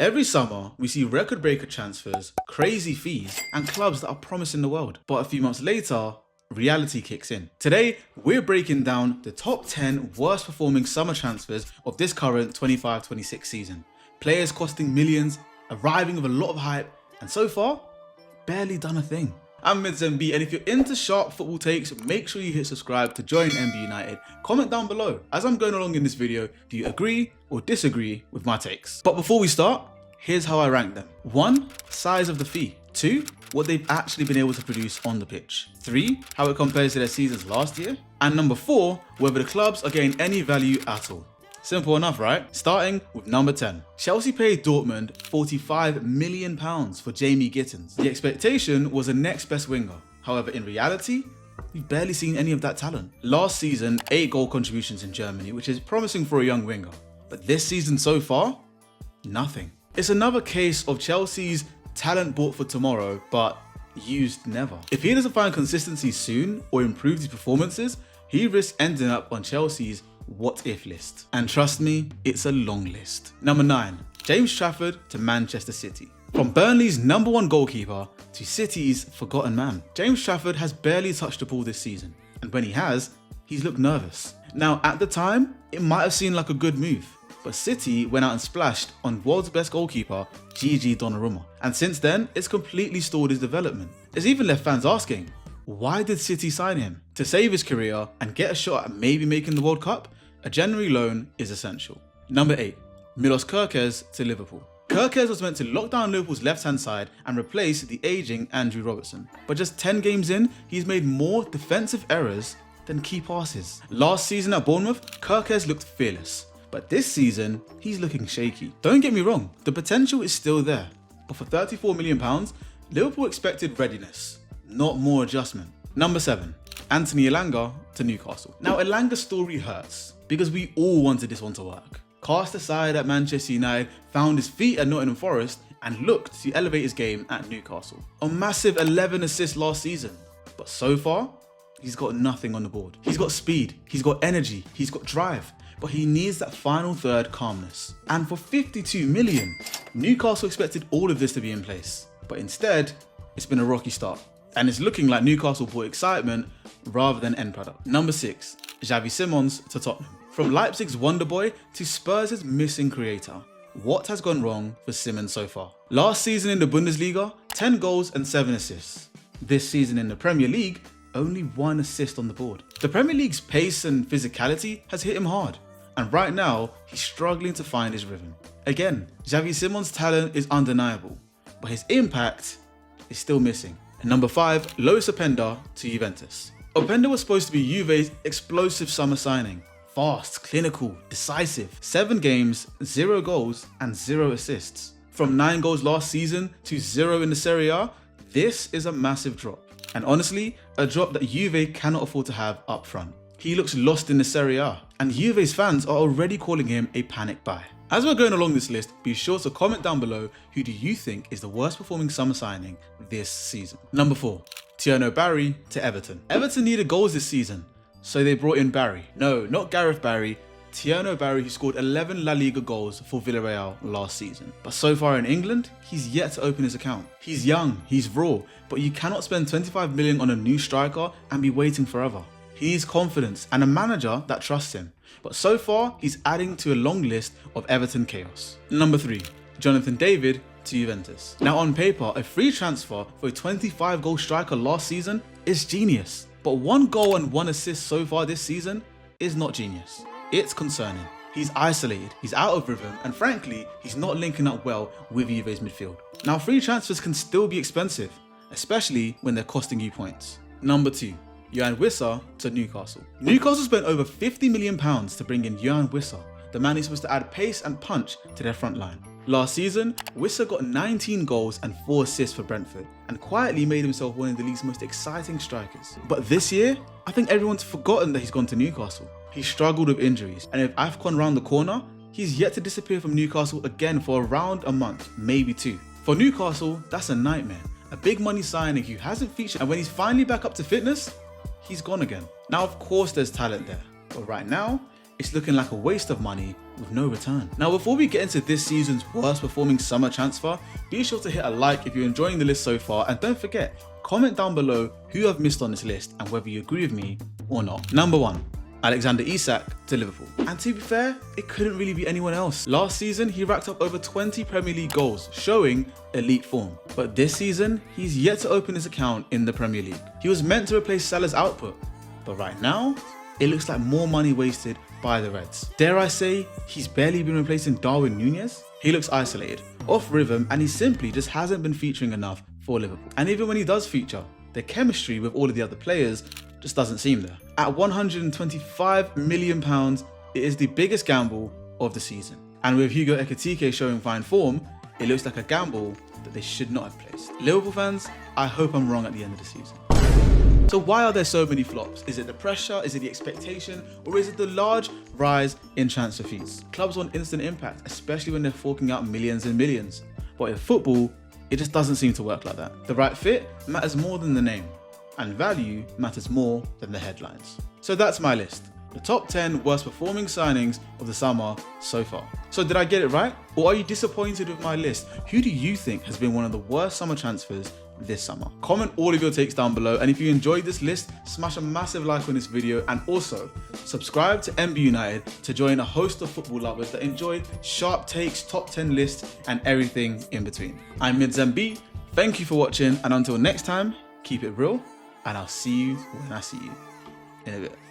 Every summer, we see record-breaker transfers, crazy fees, and clubs that are promising the world. But a few months later, reality kicks in. Today, we're breaking down the top 10 worst performing summer transfers of this current 25-26 season. Players costing millions, arriving with a lot of hype, and so far, barely done a thing. I'm Midz MB, and if you're into sharp football takes, make sure you hit subscribe to join MB United. Comment down below. As I'm going along in this video, do you agree or disagree with my takes? But before we start, here's how I rank them. 1. Size of the fee. 2. What they've actually been able to produce on the pitch. 3. How it compares to their seasons last year. And number 4. Whether the clubs are getting any value at all. Simple enough, right? Starting with number 10. Chelsea paid Dortmund £45 million for Jamie Gittens. The expectation was a next best winger. However, in reality, we've barely seen any of that talent. Last season, 8 goal contributions in Germany, which is promising for a young winger. But this season so far, nothing. It's another case of Chelsea's talent bought for tomorrow, but used never. If he doesn't find consistency soon or improve his performances, he risks ending up on Chelsea's what if list. And trust me, it's a long list. Number 9. James Trafford to Manchester City. From Burnley's #1 goalkeeper to City's forgotten man, James Trafford has barely touched the ball this season. And when he has, he's looked nervous. Now, at the time, it might have seemed like a good move, but City went out and splashed on world's best goalkeeper, Gigi Donnarumma. And since then, it's completely stalled his development. It's even left fans asking, why did City sign him? To save his career and get a shot at maybe making the World Cup, a January loan is essential. Number 8. Milos Kerkez to Liverpool. Kerkez was meant to lock down Liverpool's left-hand side and replace the aging Andrew Robertson. But just 10 games in, he's made more defensive errors than key passes. Last season at Bournemouth, Kerkez looked fearless. But this season, he's looking shaky. Don't get me wrong, the potential is still there. But for £34 million, Liverpool expected readiness, not more adjustment. Number 7. Anthony Elanga to Newcastle. Now, Elanga's story hurts because we all wanted this one to work. Cast aside at Manchester United, found his feet at Nottingham Forest, and looked to elevate his game at Newcastle. A massive 11 assists last season, but so far, he's got nothing on the board. He's got speed, he's got energy, he's got drive, but he needs that final third calmness. And for £52 million, Newcastle expected all of this to be in place. But instead, it's been a rocky start. And it's looking like Newcastle bought excitement rather than end product. Number 6. Xavi Simons to Tottenham. From Leipzig's wonder boy to Spurs' missing creator, what has gone wrong for Simons so far? Last season in the Bundesliga, 10 goals and 7 assists. This season in the Premier League, only 1 assist on the board. The Premier League's pace and physicality has hit him hard, and right now, he's struggling to find his rhythm. Again, Xavi Simons' talent is undeniable, but his impact is still missing. And number 5, Lois Openda to Juventus. Openda was supposed to be Juve's explosive summer signing. Fast, clinical, decisive. 7 games, 0 goals, and 0 assists. From 9 goals last season to 0 in the Serie A, this is a massive drop. And honestly, a drop that Juve cannot afford to have up front. He looks lost in the Serie A, and Juve's fans are already calling him a panic buy. As we're going along this list, be sure to comment down below who do you think is the worst performing summer signing this season. Number 4. Tiano Barry to Everton. Everton needed goals this season, so they brought in Barry. No, not Gareth Barry. Tiano Barry, who scored 11 La Liga goals for Villarreal last season. But so far in England, he's yet to open his account. He's young, he's raw, but you cannot spend 25 million on a new striker and be waiting forever. He needs confidence and a manager that trusts him. But so far, he's adding to a long list of Everton chaos. Number 3. Jonathan David to Juventus. Now on paper, a free transfer for a 25-goal striker last season is genius. But 1 goal and 1 assist so far this season is not genius. It's concerning. He's isolated, he's out of rhythm, and frankly, he's not linking up well with Juve's midfield. Now, free transfers can still be expensive, especially when they're costing you points. Number 2. Yoane Wissa to Newcastle. Newcastle spent over £50 million to bring in Yoane Wissa, the man who's supposed to add pace and punch to their front line. Last season, Wissa got 19 goals and 4 assists for Brentford, and quietly made himself one of the league's most exciting strikers. But this year, I think everyone's forgotten that he's gone to Newcastle. He struggled with injuries, and with AFCON round the corner, he's yet to disappear from Newcastle again for around a month, maybe 2. For Newcastle, that's a nightmare. A big money signing who hasn't featured, and when he's finally back up to fitness, he's gone again. Now, of course, there's talent there, but right now, it's looking like a waste of money with no return. Now, before we get into this season's worst performing summer transfer, be sure to hit a like if you're enjoying the list so far, and don't forget, comment down below who I've missed on this list and whether you agree with me or not. Number 1. Alexander Isak to Liverpool. And to be fair, it couldn't really be anyone else. Last season, he racked up over 20 Premier League goals, showing elite form. But this season, he's yet to open his account in the Premier League. He was meant to replace Salah's output, but right now, it looks like more money wasted by the Reds. Dare I say, he's barely been replacing Darwin Núñez? He looks isolated, off rhythm, and he simply just hasn't been featuring enough for Liverpool. And even when he does feature, the chemistry with all of the other players just doesn't seem there. At £125 million, it is the biggest gamble of the season. And with Hugo Ekitike showing fine form, it looks like a gamble that they should not have placed. Liverpool fans, I hope I'm wrong at the end of the season. So why are there so many flops? Is it the pressure? Is it the expectation? Or is it the large rise in transfer fees? Clubs want instant impact, especially when they're forking out millions and millions. But in football, it just doesn't seem to work like that. The right fit matters more than the name, and value matters more than the headlines. So that's my list. The top 10 worst performing signings of the summer so far. So did I get it right? Or are you disappointed with my list? Who do you think has been one of the worst summer transfers this summer? Comment all of your takes down below, and if you enjoyed this list, smash a massive like on this video, and also subscribe to MB United to join a host of football lovers that enjoy sharp takes, top 10 lists, and everything in between. I'm Midz MB, thank you for watching, and until next time, keep it real, and I'll see you when I see you in a bit.